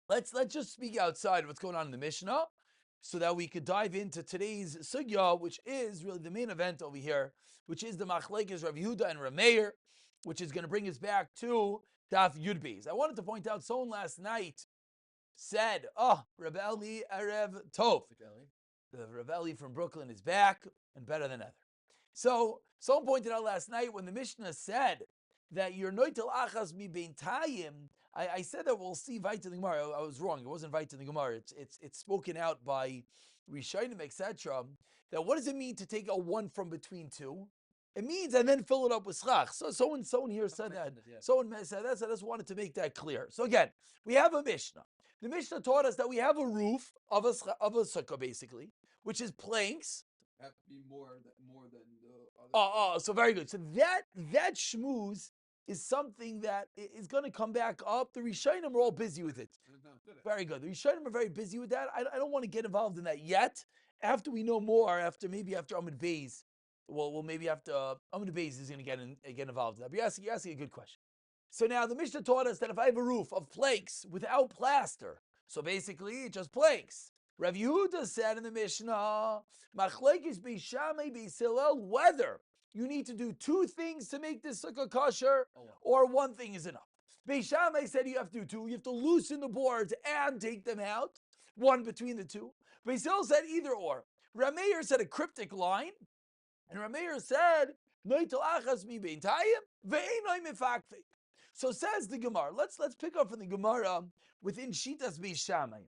let's just speak outside what's going on in the Mishnah, so that we could dive into today's sugya, which is really the main event over here, which is the machlekes Rav Yehuda and Rav Meir, which is going to bring us back to Daf Yud Beis. I wanted to point out someone last night said, "Oh, Rav Eli Erev Tov." The Rav Eli from Brooklyn is back and better than ever. So someone pointed out last night when the Mishnah said that you're noitel achas mi bein tayim. I said that we'll see Vait in the Gemara. I was wrong. It wasn't Vait in the Gemara. It's spoken out by Rishonim, etc. That what does it mean to take a one from between two? It means and then fill it up with schach. So someone here said that. Yeah. Someone said that. So I just wanted to make that clear. So again, we have a Mishnah. The Mishnah taught us that we have a roof of a sukkah, basically, which is planks. Have to be more than the other. So very good. So that shmooze is something that is going to come back up. The Rishonim are all busy with it. Very good. The Rishonim are very busy with that. I don't want to get involved in that yet. After we know more, after Amud Beis, well, maybe after Amud Beis is going to get involved in that. But you're asking a good question. So now the Mishnah taught us that if I have a roof of planks without plaster, so basically just planks. Rav Yehuda said in the Mishnah, machlekes beis Shammai beis Hillel, whether you need to do two things to make this sukkah kosher, or one thing is enough. Beis Shammai said you have to do two. You have to loosen the boards and take them out, one between the two. Beis Hillel said either or. Rav Meir said a cryptic line, and Rav Meir said, noitel achas mi bein tayim ve'enoi mefakfek. So says the Gemara. Let's pick up from the Gemara within Shitas Beis Shammai.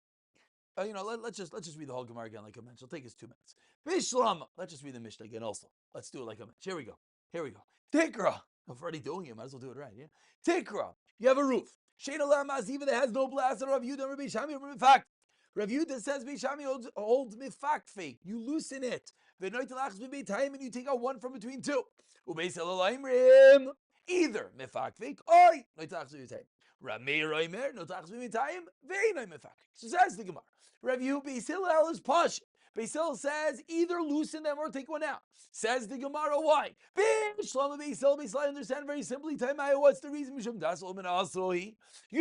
Let's just read the whole Gemara again like I mentioned. It'll take us 2 minutes. Bishlama. Let's just read the Mishnah again also. Let's do it like I mentioned. Here we go. Tikra. I'm already doing it. Might as well do it right. Yeah. Tikra. You have a roof. Sheina Maziva that has no blaster. Rav Yehuda and Rabbi Shammai mifak. Rav Yehuda says Beis Shammai holds mifak fake. You loosen it. And you take out one from between two. Either mifak fake or Rav Meir Omer, no tachas b'mitayim, ve'enoi mefak. So says the Gemara. Rav Yehuda Beis Hillel is posh. Beis Hillel says either loosen them or take one out. Says the Gemara, why? Shlama Beis Hillel, Beis Hillel understand very simply. What's the reason? You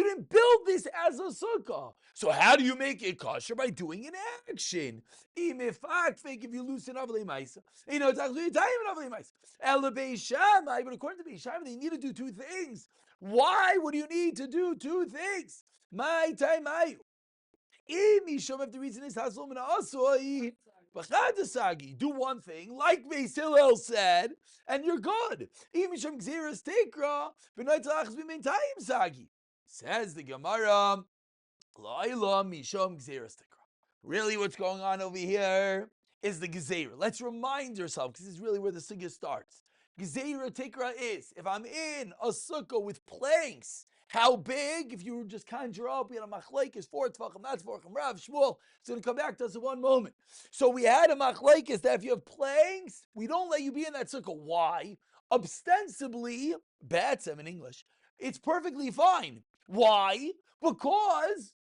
didn't build this as a sukkah. So how do you make it kosher? By doing an action. If you loosen avlei ma'isa, tachas b'mitayim avlei ma'isa. Ela Beis Shammai, but according to Beis Shammai, they need to do two things. Why would you need to do two things? My time, if the reason is do one thing, like Beis Hillel said, and you're good. Says the Gemara, really what's going on over here is the Gezerah. Let's remind ourselves, because this is really where the sugya starts. Gezerah Tikra is, if I'm in a sukkah with planks, how big? If you just conjure up, we had a machlekes, 4 tefachim, not tefachim, Rav, Shmuel. It's going to come back to us in one moment. So we had a machlekes that if you have planks, we don't let you be in that sukkah. Why? Ostensibly, batsem in English, it's perfectly fine. Why? Because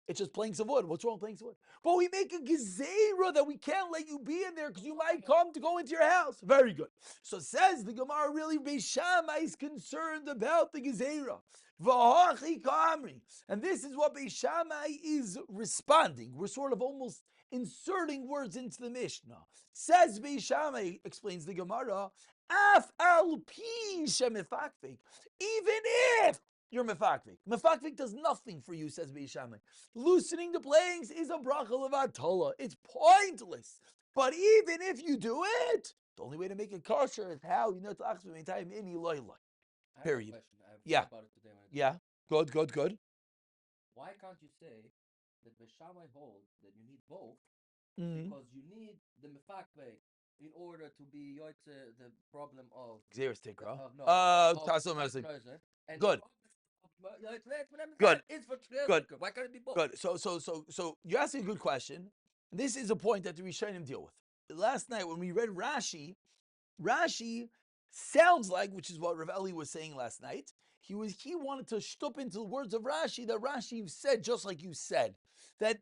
it's just planks of wood. What's wrong with planks of wood? But we make a gezerah that we can't let you be in there because you might come to go into your house. Very good. So says the Gemara, really, Beis Shammai is concerned about the gezerah. And this is what Beis Shammai is responding. We're sort of almost inserting words into the Mishnah. Says Beis Shammai, explains the Gemara, Af al pi shemifakvik. Even if you're mefakvik. Mefakvik does nothing for you, says Beis Shammai. Loosening the planks is a bracha levatala. It's pointless. But even if you do it, the only way to make it kosher is how you know to achs b'meitayim ini loy loy. Period. Yeah. About it today, Yeah. Good. Why can't you say that Beis Shammai holds that you need both because you need the mefakvek in order to be the problem of Xeris Tikra. Tasso Message. And Good. Good. Good. Why can't it be both? Good. So you're asking a good question. This is a point that the Rishonim deal with. Last night when we read Rashi sounds like, which is what Rav Eli was saying last night, he wanted to shtup into the words of Rashi that Rashi said just like you said. That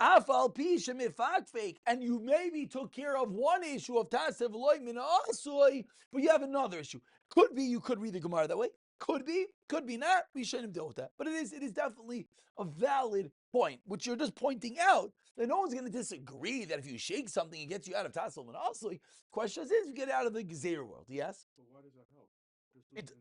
Afal pi shemifakfek, and you maybe took care of one issue of tasev loy min asoi, but you have another issue. Could be you could read the Gemara that way. Could be not. We shouldn't deal with that. But it is definitely a valid point, which you're just pointing out that no one's going to disagree that if you shake something, it gets you out of Tassel and Asli. Question is, you get out of the Gezer world, yes? So why does that help? It,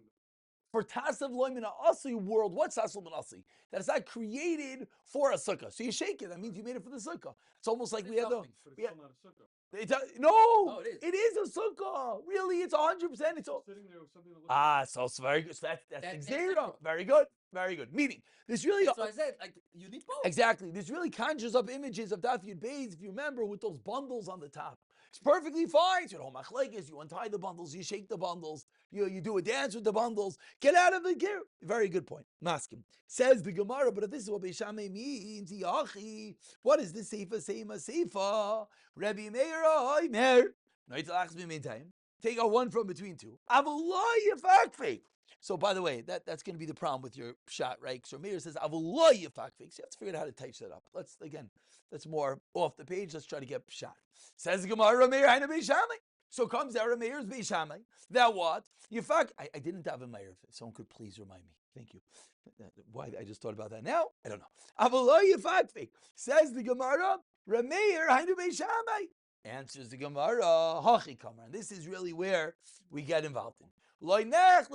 for Tasav Loimin Asli world, what's Tasav Loimin Asli? That it's not created for a sukkah. So you shake it, that means you made it for the sukkah. It's almost like we had the. But it's still not a sukkah. No, it is. It is a sukkah. Really, it's 100%. It's all. Sitting there with something that looks So it's very good. So that's That's Xerox. Very good. Very good. Meaning, this really. So I said, like, you need both. Exactly. This really conjures up images of Daf Yud Beis, if you remember, with those bundles on the top. It's perfectly fine. So, you untie the bundles, you shake the bundles, you do a dance with the bundles. Get out of the gear. Very good point. Maskim. Says the Gemara, but if this is what Beishameh means, Yachi, what is this Seifa Seima Seifa? Rabbi Meir Oimer. No, it's Lachs meantime. Take a one from between two. Avullah Yafakfek. So, by the way, that's going to be the problem with your shot, right? So Meir says, Avullah Yafakfek. So you have to figure out how to type that up. That's more off the page. Let's try to get shot. Says the Gemara, Meir Haina Beishameh. So comes out Meir's Beishameh. That what? Yafak. I didn't have a Meir. If someone could please remind me. Thank you. Why I just thought about that now? I don't know. Avullah Yafakfek. Says the Gemara, Rameir Haina Beishameh. Answers the Gemara, Hachi Kamar. And this is really where we get involved in. Beishameh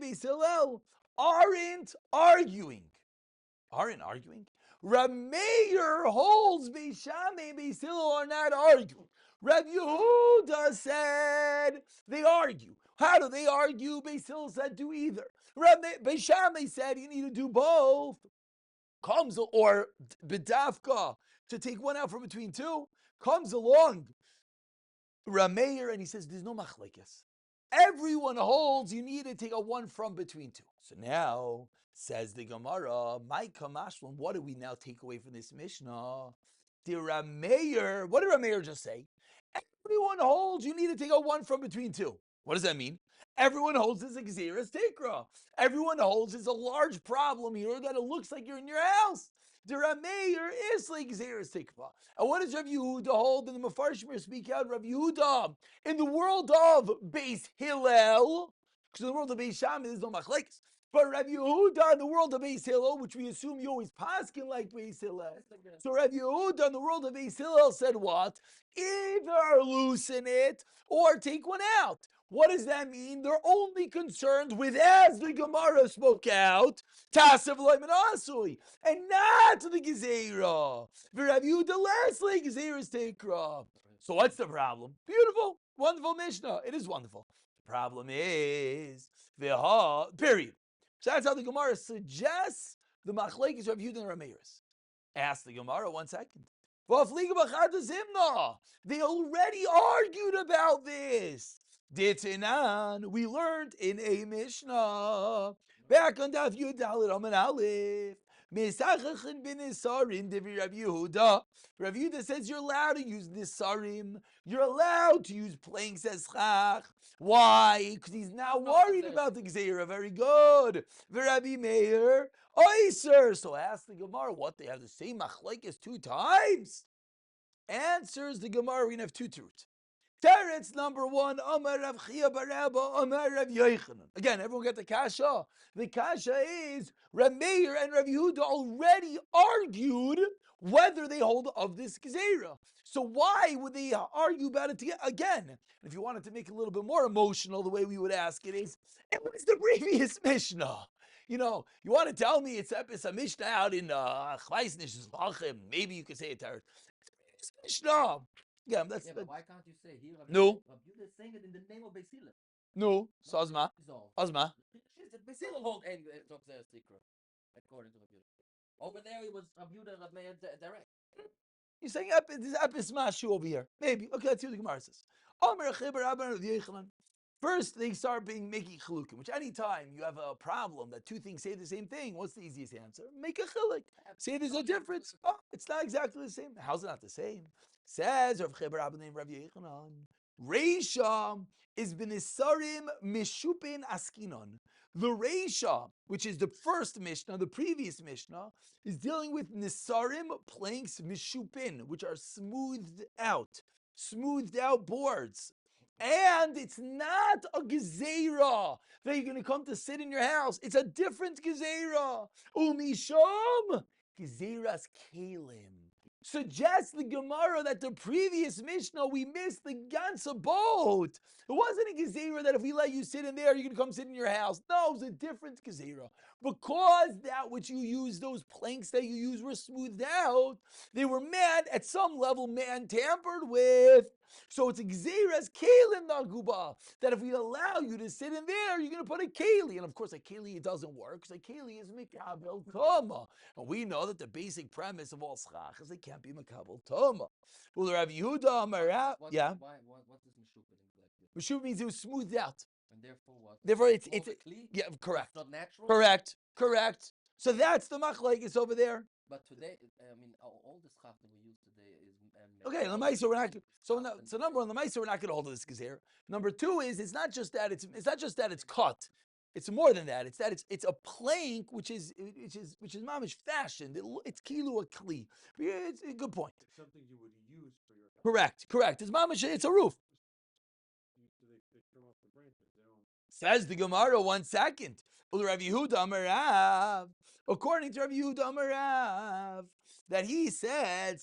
Beis Hillel aren't arguing. Rameir holds Beishameh Beis Hillel are not arguing. Rav Yehuda said they argue. How do they argue? Beis Hillel said do either. Beishameh said you need to do both. Comes or bedafka to take one out from between two. Comes along Rameir and he says there's no machlekes. Everyone holds you need to take a one from between two. So now says the Gemara, my kamashlim. What do we now take away from this Mishnah? The Rameir. What did Rameir just say? Everyone holds you need to take a one from between two. What does that mean? Everyone holds this Xeris Tikra. Everyone holds there's a large problem here that it looks like you're in your house. The Rameir is like Xeris Tikva. And what does Rav Yehuda hold? And the Mefarshim speak out, Rav Yehuda, in the world of Beis Hillel, because in the world of Beis Shammai there's no machlekes. But Rav Yehuda in the world of Beis Hillel, which we assume you always paskin like Beis Hillel. So Rav Yehuda in the world of Beis Hillel said what? Either loosen it or take one out. What does that mean? They're only concerned with, as the Gemara spoke out, Tasav Loiman Asui, and not the Gezerah. V'Rav Yehuda lastly, Gezerah's Tekra. So what's the problem? Beautiful, wonderful Mishnah. It is wonderful. The problem is, period. So that's how the Gemara suggests the Machlekes Rav Yehuda and Rameiros. Ask the Gemara 1 second. They already argued about this. Ditinan, we learned in a Mishnah back on Daf Yud Dalet Amud Aleph. Mesachachin bin Nisarim Divi Rav Yehuda. Rav Yehuda says you're allowed to use Nisarim. You're allowed to use playing Seschach. Why? Because he's now worried about the Gzeira. Very good. Rabbi Meir, Oyser. So ask the Gemara, what, they have the same machlekes 2 times? Answers the Gemara, we have 2 truths. Teretz number 1, Amar Rav Chia Barabba, Amar Rav Yochanan. Again, everyone get the kasha. The kasha is Rav Meir and Rav Yehuda already argued whether they hold of this Gezerah. So why would they argue about it again? If you wanted to make it a little bit more emotional, the way we would ask it is, it was the previous Mishnah. You know, you want to tell me it's a Mishnah out in maybe you could say it, Teretz. It's Mishnah. Yeah, but why can't you say here? No. Rav Yehuda is saying it in the name of Beis Hillel. No. So Azma. Beis Hillel hold any secret, according to Rav Yehuda. Over there, it was Rav Yehuda and Rav Meir direct. You're saying this Epis Mashu over here. Maybe. Okay, let's see what the Gemara says. First, they start making chilukim, which anytime you have a problem that 2 things say the same thing, what's the easiest answer? Make a chiluk. Say there's a difference. Oh, it's not exactly the same. How's it not the same? Says Rav Cheber Abba named Rav Yechanan. Reisha is b'nisarim mishupin askinon. The Reisha, which is the first Mishnah, the previous Mishnah, is dealing with nisarim planks mishupin, which are smoothed out boards. And it's not a gezerah that you're going to come to sit in your house. It's a different gezerah. Umishom gezeras kalim. Suggests the Gemara that the previous Mishnah, we missed the ganze boat. It wasn't a gezerah that if we let you sit in there, you're going to come sit in your house. No, it was a different gezerah. Because that which you use, those planks that you use were smoothed out, they were at some level, tampered with. So it's a gzeras kalim naguba, that if we allow you to sit in there, you're going to put a keli. And of course, a keli, it doesn't work, because a keli is mikabel toma. And we know that the basic premise of all schach is it can't be mikabel toma. Well, Rav Yehuda Amara, yeah. What does meshupin exactly? Meshupin means it was smoothed out. And therefore what? Therefore, it's yeah, correct. It's not natural. Correct. So that's the machlekes over there. But today, I mean, all the schach that we use today is okay. Lemaisa, we're not. So number one, Lemaisa, we're not going to hold to this gezer. Number two is it's not just that it's cut. It's more than that. It's that it's a plank which is mamish fashioned. It's kilu a kli. It's a good point. It's something you would use for your house. Correct. It's mamish. It's a roof. They trim off the branches. They don't. Says the Gemara. 1 second. Rav Yehuda Amarav. According to Rav Yehuda Amarav, that he said,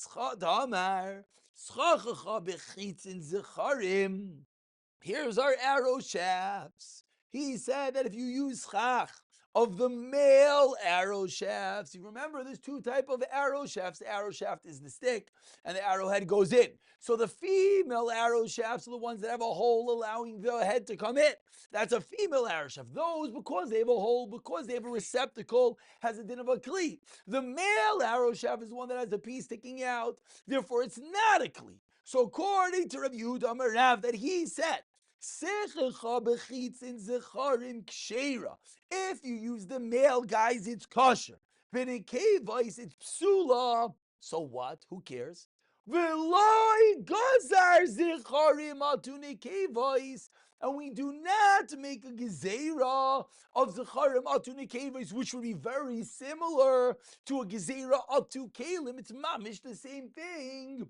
here's our arrow shafts. He said that if you use schach of the male arrow shafts, you remember there's two types of arrow shafts. The arrow shaft is the stick, and the arrowhead goes in. So the female arrow shafts are the ones that have a hole allowing the head to come in. That's a female arrow shaft. Those, because they have a hole, because they have a receptacle, has a din of a kli. The male arrow shaft is the one that has a piece sticking out. Therefore, it's not a kli. So according to Rav Yehuda Amarav, that he said, if you use the male guys, it's kosher. It's psula. So what? Who cares? And we do not make a gezerah of zecharim atu nekevis, which would be very similar to a gezerah atu kalim. It's mamish the same thing.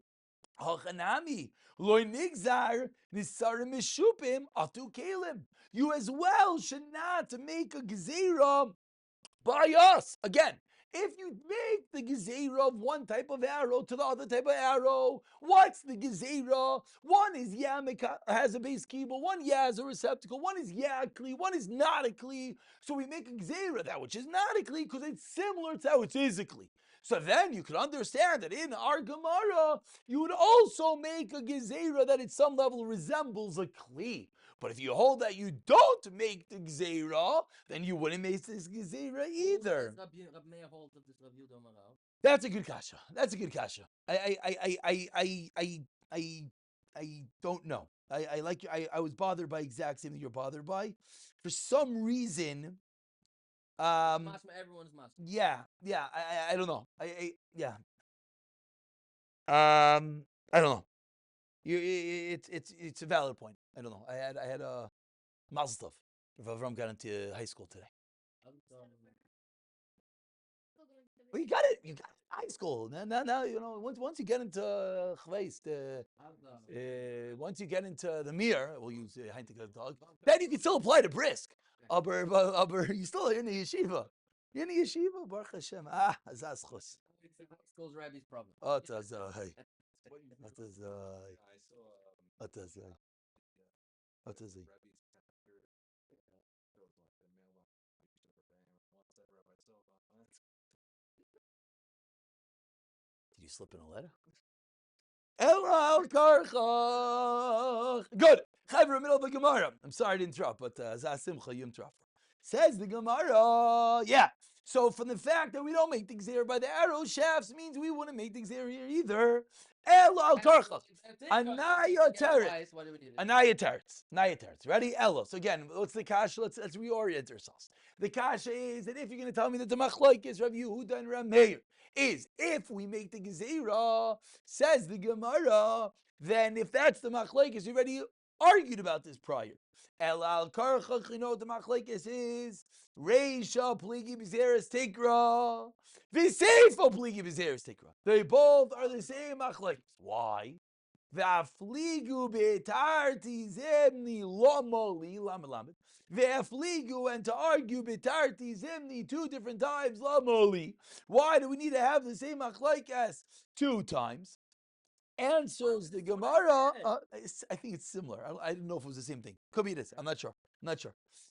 You as well should not make a gezerah by us. Again, if you make the gezerah of one type of arrow to the other type of arrow, what's the gezerah? One is has a base kibble, one has a receptacle, one is a kli, one is not a kli. So we make a gezerah, that which is not a kli, because it's similar to how it is a kli. So then you could understand that in our Gemara, you would also make a gezerah that at some level resembles a kli. But if you hold that you don't make the gezerah, then you wouldn't make this gezerah either. That's a good kasha. I don't know. I was bothered by exact same thing you're bothered by. For some reason, everyone's master. Yeah. I don't know. I don't know. It's a valid point. I don't know. I had a mazel tov if Avram got into high school today. Well, you got it. You got high school. Now you know. Once you get into chveist, once you get into the mir, we'll use Heintiger dog. Then you can still apply to brisk. Aber you still in the yeshiva. You're in the yeshiva, Baruch Hashem. Azazchus. School's rabbi's problem. Otazai. Did you slip in a letter? Elal Karchach. Good. Chayver, middle of the Gemara. I'm sorry to interrupt, but Zasimcha Yom Trafer. Says the Gemara. Yeah. So from the fact that we don't make things here by the arrow shafts means we wouldn't make things here either. Elal Karchach. Anaya Teretz. Anaya Teretz. Ready? Elo. So again, what's the kasha? Let's reorient ourselves. The kasha is that if you're going to tell me that the machlok is Rav Yehuda and Rav Meir, is if we make the gezerah, says the Gemara, then if that's the machlokes, we already argued about this prior. Elal karchach, you know what the machlokes is? Reisha pligi b'zeres tikra, v'seifa pligi b'zeres tikra. They both are the same machlokes. Why? V'afligu betarti zimni lomoli lamelamed. V'afligu, and to argue betarti zimni 2 different times lomoli. Why do we need to have the same machlaikas 2 times? Answers the Gemara. I think it's similar. I didn't know if it was the same thing. Could be this. I'm not sure.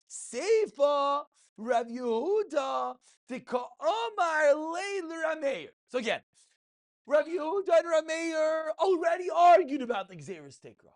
Seifa Rav Yehuda the Ka'amar Leiler Ameir. So again, Rav Yehuda and Rameir already argued about the Xeris Tikra.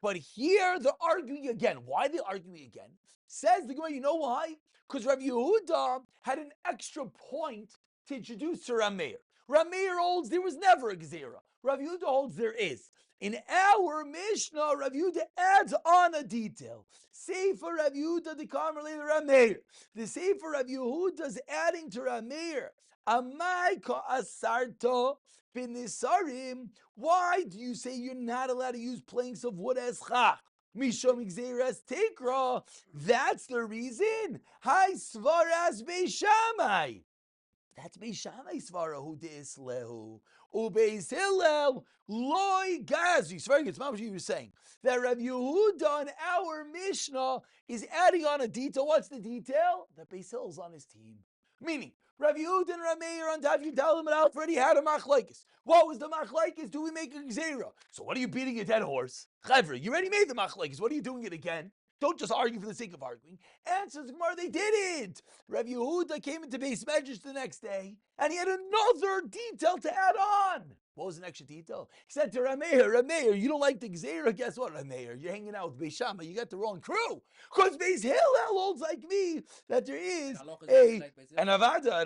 But here they're arguing again. Why are they arguing again? Says the Gemara, you know why? Because Rav Yehuda had an extra point to introduce to Rameir. Rameir holds there was never a Gezerah. Rav Yehuda holds there is. In our Mishnah, Rav Yehuda adds on a detail. Sefer Rav Yehuda the Kamer later Rameir. The Sefer Rav Yehuda is adding to Rameir. Amai ka asarto b'nisarim. Why do you say you're not allowed to use planks of wood as chach? Mishom Xeras Tikra. That's the reason. Hai svaras beishamai. That's Beis Shammai svara who dislehu. Ubeis Hillel loy gazi. It's very good. It's not what you were saying. That Rav Yehuda in our Mishnah is adding on a detail. What's the detail? That Beis Hillel's on his team. Meaning, Rav Yehuda and Rameir on Daf Yudalim and Alf already had a machlaikis. What was the machlaikis? Do we make a gzeira? So what are you beating a dead horse? Chevra, you already made the machlaikis. What are you doing it again? Don't just argue for the sake of arguing. Answers the Gemara, they didn't. Rav Yehuda came into Beis Medrash the next day, and he had another detail to add on. What was the extra detail? He said to Rameir, you don't like the Gzeira? Guess what, Rameir? You're hanging out with Beis Shammai. You got the wrong crew. Because Beis Hillel holds like me that there is an avada.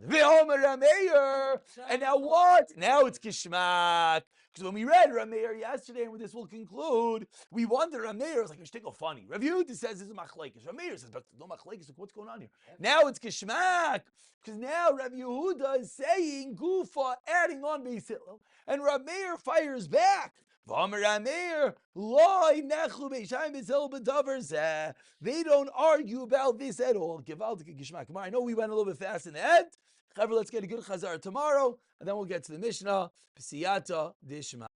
Ve'omer Rameir. And now what? Now it's Kishmak. Because when we read Rameir yesterday, and with this we'll conclude, we wonder, Rameir is like a shtickle funny. Rav Yehuda says this is machlekes. Rameir says, but no machlekes, what's going on here? Now it's Kishmak. Because now Rav Yehuda is saying Gufa, adding on Beis Hillel, and Rameir fires back. They don't argue about this at all. I know we went a little bit fast in the end. However, let's get a good chazar tomorrow, and then we'll get to the Mishnah. P'siyata dishma.